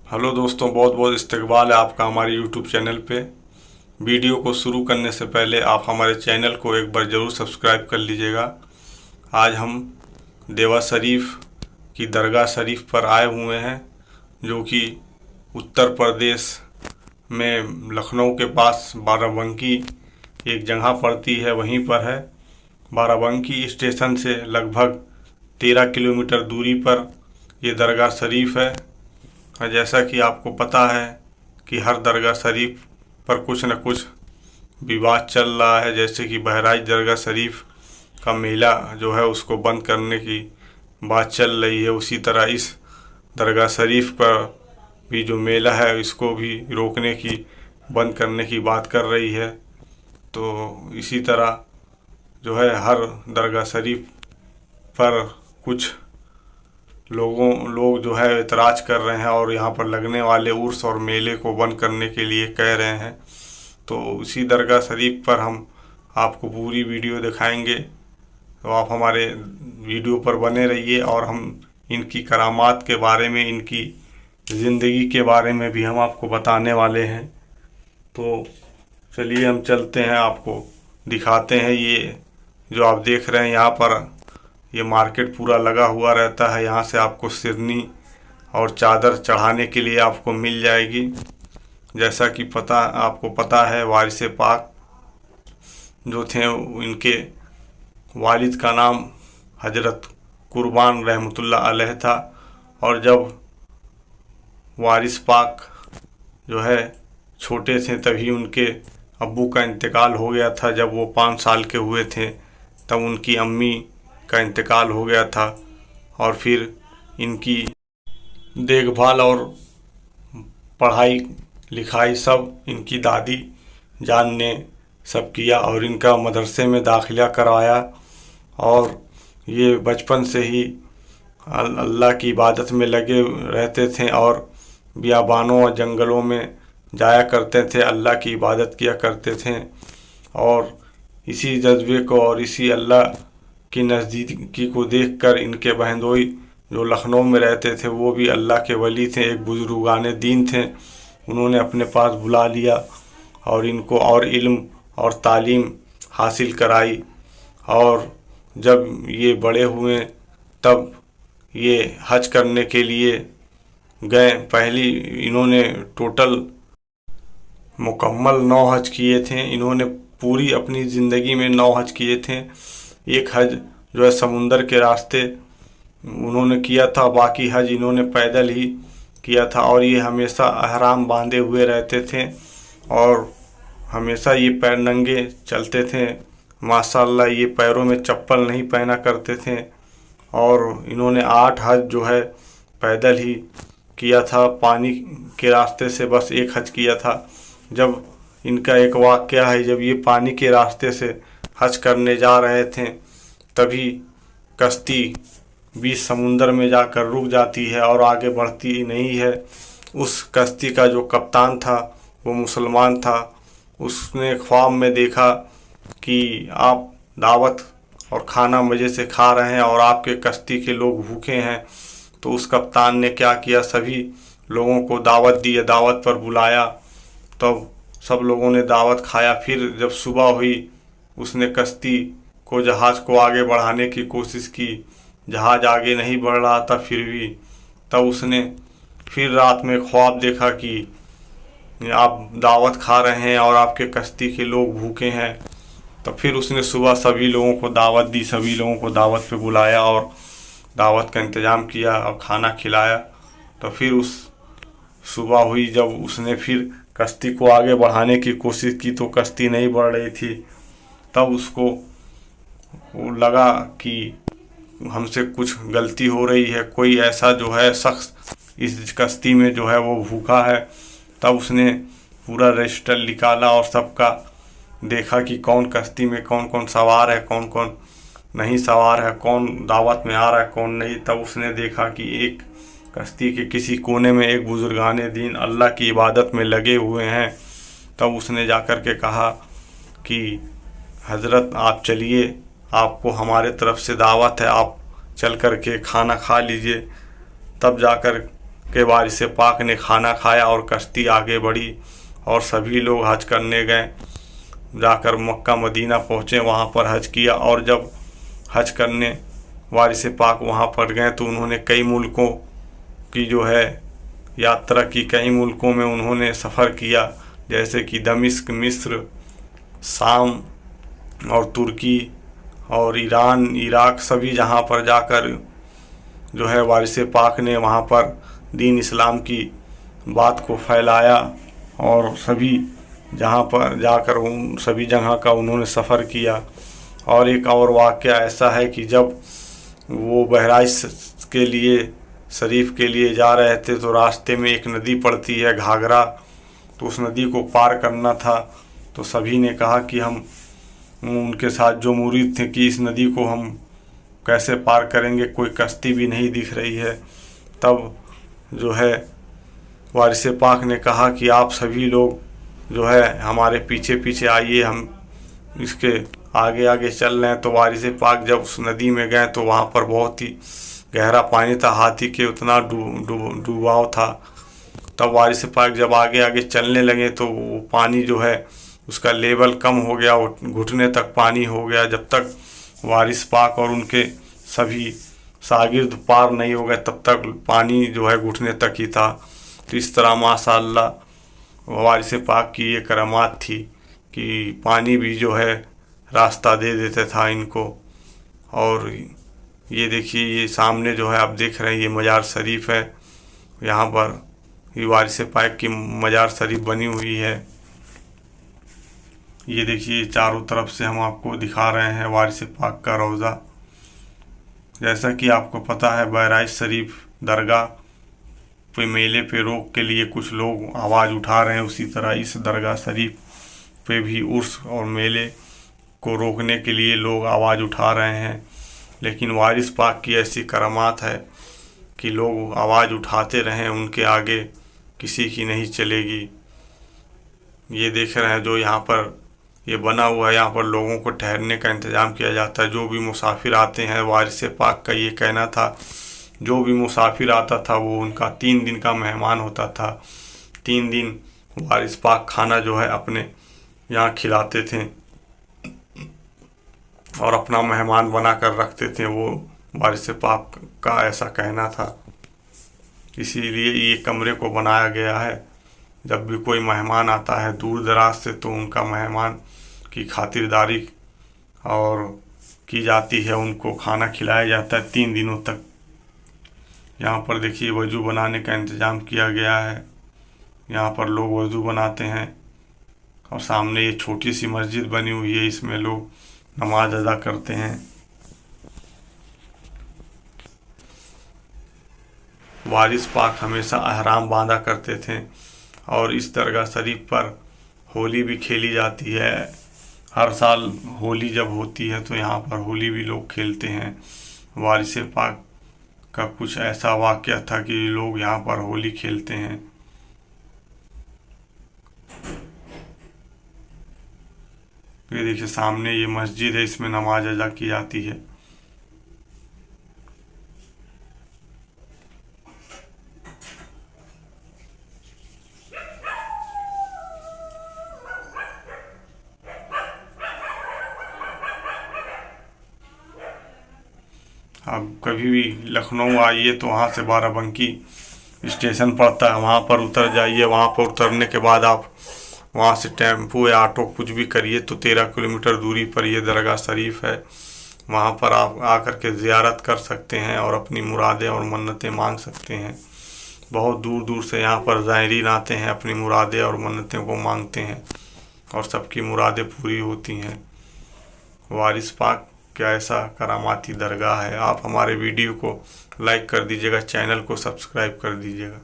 Hello दोस्तों, बहुत बहुत इस्तकबाल है आपका हमारे यूट्यूब चैनल पे। वीडियो को शुरू करने से पहले आप हमारे चैनल को एक बार ज़रूर सब्सक्राइब कर लीजिएगा। आज हम देवा शरीफ की दरगाह शरीफ पर आए हुए हैं, जो कि उत्तर प्रदेश में लखनऊ के पास बाराबंकी एक जगह पड़ती है, वहीं पर है। बाराबंकी स्टेशन से लगभग 13 किलोमीटर दूरी पर ये दरगाह शरीफ है। और जैसा कि आपको पता है कि हर दरगाह शरीफ पर कुछ न कुछ विवाद चल रहा है, जैसे कि बहराइच दरगाह शरीफ का मेला जो है उसको बंद करने की बात चल रही है। उसी तरह इस दरगाह शरीफ पर भी जो मेला है इसको भी रोकने की, बंद करने की बात कर रही है। तो इसी तरह जो है हर दरगाह शरीफ पर कुछ लोग जो है एतराज़ कर रहे हैं और यहाँ पर लगने वाले उर्स और मेले को बंद करने के लिए कह रहे हैं। तो उसी दरगाह शरीफ पर हम आपको पूरी वीडियो दिखाएंगे, तो आप हमारे वीडियो पर बने रहिए। और हम इनकी करामात के बारे में, इनकी ज़िंदगी के बारे में भी हम आपको बताने वाले हैं। तो चलिए हम चलते हैं, आपको दिखाते हैं। ये जो आप देख रहे हैं यहाँ पर ये मार्केट पूरा लगा हुआ रहता है। यहाँ से आपको सिरनी और चादर चढ़ाने के लिए आपको मिल जाएगी। जैसा कि आपको पता है, वारिस पाक जो थे इनके वालिद का नाम हजरत कुर्बान रहमतुल्लाह अलैह था। और जब वारिस पाक जो है छोटे थे तभी उनके अब्बू का इंतकाल हो गया था। जब वो 5 साल के हुए थे तब उनकी अम्मी का इंतकाल हो गया था। और फिर इनकी देखभाल और पढ़ाई लिखाई सब इनकी दादी जान ने सब किया और इनका मदरसे में दाखिला करवाया। और ये बचपन से ही अल्लाह की इबादत में लगे रहते थे और बियाबानों और जंगलों में जाया करते थे, अल्लाह की इबादत किया करते थे। और इसी जज्बे को और इसी अल्लाह की नज़दीकी को देखकर इनके बहनोई जो लखनऊ में रहते थे वो भी अल्लाह के वली थे, एक बुजुर्गाने दीन थे। उन्होंने अपने पास बुला लिया और इनको और इल्म और तालीम हासिल कराई। और जब ये बड़े हुए तब ये हज करने के लिए गए। पहली इन्होंने टोटल मुकम्मल 9 हज किए थे। इन्होंने पूरी अपनी ज़िंदगी में 9 हज किए थे। एक हज जो है समुंदर के रास्ते उन्होंने किया था, बाकी हज इन्होंने पैदल ही किया था। और ये हमेशा अहराम बांधे हुए रहते थे और हमेशा ये पैर नंगे चलते थे। माशाअल्लाह, ये पैरों में चप्पल नहीं पहना करते थे। और इन्होंने 8 हज जो है पैदल ही किया था, पानी के रास्ते से बस 1 हज किया था। जब इनका एक वाक़या है, जब ये पानी के रास्ते से हज करने जा रहे थे तभी कश्ती बीच समुंदर में जाकर रुक जाती है और आगे बढ़ती नहीं है। उस कश्ती का जो कप्तान था वो मुसलमान था। उसने ख्वाब में देखा कि आप दावत और खाना मज़े से खा रहे हैं और आपके कश्ती के लोग भूखे हैं। तो उस कप्तान ने क्या किया, सभी लोगों को दावत दी, दावत पर बुलाया। तब सब लोगों ने दावत खाया। फिर जब सुबह हुई उसने कश्ती को, जहाज़ को आगे बढ़ाने की कोशिश की। जहाज़ आगे नहीं बढ़ रहा था फिर भी। तब उसने फिर रात में ख्वाब देखा कि आप दावत खा रहे हैं और आपके कश्ती के लोग भूखे हैं। तो फिर उसने सुबह सभी लोगों को दावत दी, सभी लोगों को दावत पे बुलाया और दावत का इंतज़ाम किया और खाना खिलाया। तो फिर उस सुबह हुई, जब उसने फिर कश्ती को आगे बढ़ाने की कोशिश की तो कश्ती नहीं बढ़ रही थी। तब उसको लगा कि हमसे कुछ गलती हो रही है, कोई ऐसा जो है शख्स इस कश्ती में जो है वो भूखा है। तब उसने पूरा रजिस्टर निकाला और सबका देखा कि कौन कश्ती में कौन कौन सवार है, कौन कौन नहीं सवार है, कौन दावत में आ रहा है, कौन नहीं। तब उसने देखा कि एक कश्ती के किसी कोने में एक बुजुर्गाने दीन अल्लाह की इबादत में लगे हुए हैं। तब उसने जाकर के कहा कि हज़रत आप चलिए, आपको हमारे तरफ से दावत है, आप चल कर के खाना खा लीजिए। तब जाकर के वारिस पाक ने खाना खाया और कश्ती आगे बढ़ी और सभी लोग हज करने गए। जाकर मक्का मदीना पहुँचे, वहाँ पर हज किया। और जब हज करने वारिस पाक वहाँ पर गए तो उन्होंने कई मुल्कों की जो है यात्रा की, कई मुल्कों में उन्होंने सफ़र किया, जैसे कि दमिश्क, मिस्र, शाम और तुर्की और ईरान, इराक, सभी जहाँ पर जाकर जो है वारिस पाक ने वहाँ पर दीन इस्लाम की बात को फैलाया और सभी जहाँ पर जाकर उन सभी जगह का उन्होंने सफ़र किया। और एक और वाक़या ऐसा है कि जब वो बहराइच के लिए शरीफ के लिए जा रहे थे तो रास्ते में एक नदी पड़ती है घाघरा, तो उस नदी को पार करना था। तो सभी ने कहा कि हम उनके साथ जो मुरीद थे कि इस नदी को हम कैसे पार करेंगे, कोई कश्ती भी नहीं दिख रही है। तब जो है वारिस पाक ने कहा कि आप सभी लोग जो है हमारे पीछे पीछे आइए, हम इसके आगे आगे चल रहे हैं। तो वारिस पाक जब उस नदी में गए तो वहाँ पर बहुत ही गहरा पानी था, हाथी के उतना डूबाव था। तब वारिस पाक जब आगे आगे चलने लगे तो वो पानी जो है उसका लेवल कम हो गया, वो घुटने तक पानी हो गया। जब तक वारिस पाक और उनके सभी शागिर्द पार नहीं हो गए तब तक पानी जो है घुटने तक ही था। तो इस तरह माशाअल्लाह वारिस पाक की ये करामात थी कि पानी भी जो है रास्ता दे देता था इनको। और ये देखिए, ये सामने जो है आप देख रहे हैं ये मज़ार शरीफ है। यहाँ पर ये वारिस पाक की मज़ार शरीफ बनी हुई है। ये देखिए चारों तरफ से हम आपको दिखा रहे हैं वारिस पाक का रोज़ा। जैसा कि आपको पता है बहराइच शरीफ दरगाह पे मेले पे रोक के लिए कुछ लोग आवाज़ उठा रहे हैं, उसी तरह इस दरगाह शरीफ पे भी उर्स और मेले को रोकने के लिए लोग आवाज़ उठा रहे हैं। लेकिन वारिस पाक की ऐसी करामात है कि लोग आवाज़ उठाते रहें, उनके आगे किसी की नहीं चलेगी। ये देख रहे हैं जो यहाँ पर ये बना हुआ है, यहाँ पर लोगों को ठहरने का इंतज़ाम किया जाता है। जो भी मुसाफिर आते हैं, वारिस पाक का ये कहना था, जो भी मुसाफिर आता था वो उनका 3 दिन का मेहमान होता था। 3 दिन वारिस पाक खाना जो है अपने यहाँ खिलाते थे और अपना मेहमान बना कर रखते थे। वो वारिस पाक का ऐसा कहना था, इसीलिए ये कमरे को बनाया गया है। जब भी कोई मेहमान आता है दूर दराज से तो उनका मेहमान की खातिरदारी और की जाती है, उनको खाना खिलाया जाता है 3 दिनों तक। यहाँ पर देखिए वज़ू बनाने का इंतज़ाम किया गया है, यहाँ पर लोग वज़ू बनाते हैं। और सामने ये छोटी सी मस्जिद बनी हुई है, इसमें लोग नमाज अदा करते हैं। वारिस पाक हमेशा अहराम बांधा करते थे और इस दरगाह शरीफ पर होली भी खेली जाती है। हर साल होली जब होती है तो यहाँ पर होली भी लोग खेलते हैं। वारिस पाक का कुछ ऐसा वाक़या था कि लोग यहाँ पर होली खेलते हैं। ये देखिए सामने ये मस्जिद है, इसमें नमाज अदा की जाती है। आप कभी भी लखनऊ आइए तो वहाँ से बाराबंकी स्टेशन पड़ता है, वहाँ पर उतर जाइए। वहाँ पर उतरने के बाद आप वहाँ से टेम्पो या ऑटो कुछ भी करिए तो 13 किलोमीटर दूरी पर ये दरगाह शरीफ है। वहाँ पर आप आकर के ज़ियारत कर सकते हैं और अपनी मुरादें और मन्नतें मांग सकते हैं। बहुत दूर दूर से यहाँ पर ज़ायरीन आते हैं, अपनी मुरादें और मन्नतें को मांगते हैं और सबकी मुरादें पूरी होती हैं। वारिस पाक क्या ऐसा करामाती दरगाह है। आप हमारे वीडियो को लाइक कर दीजिएगा, चैनल को सब्सक्राइब कर दीजिएगा।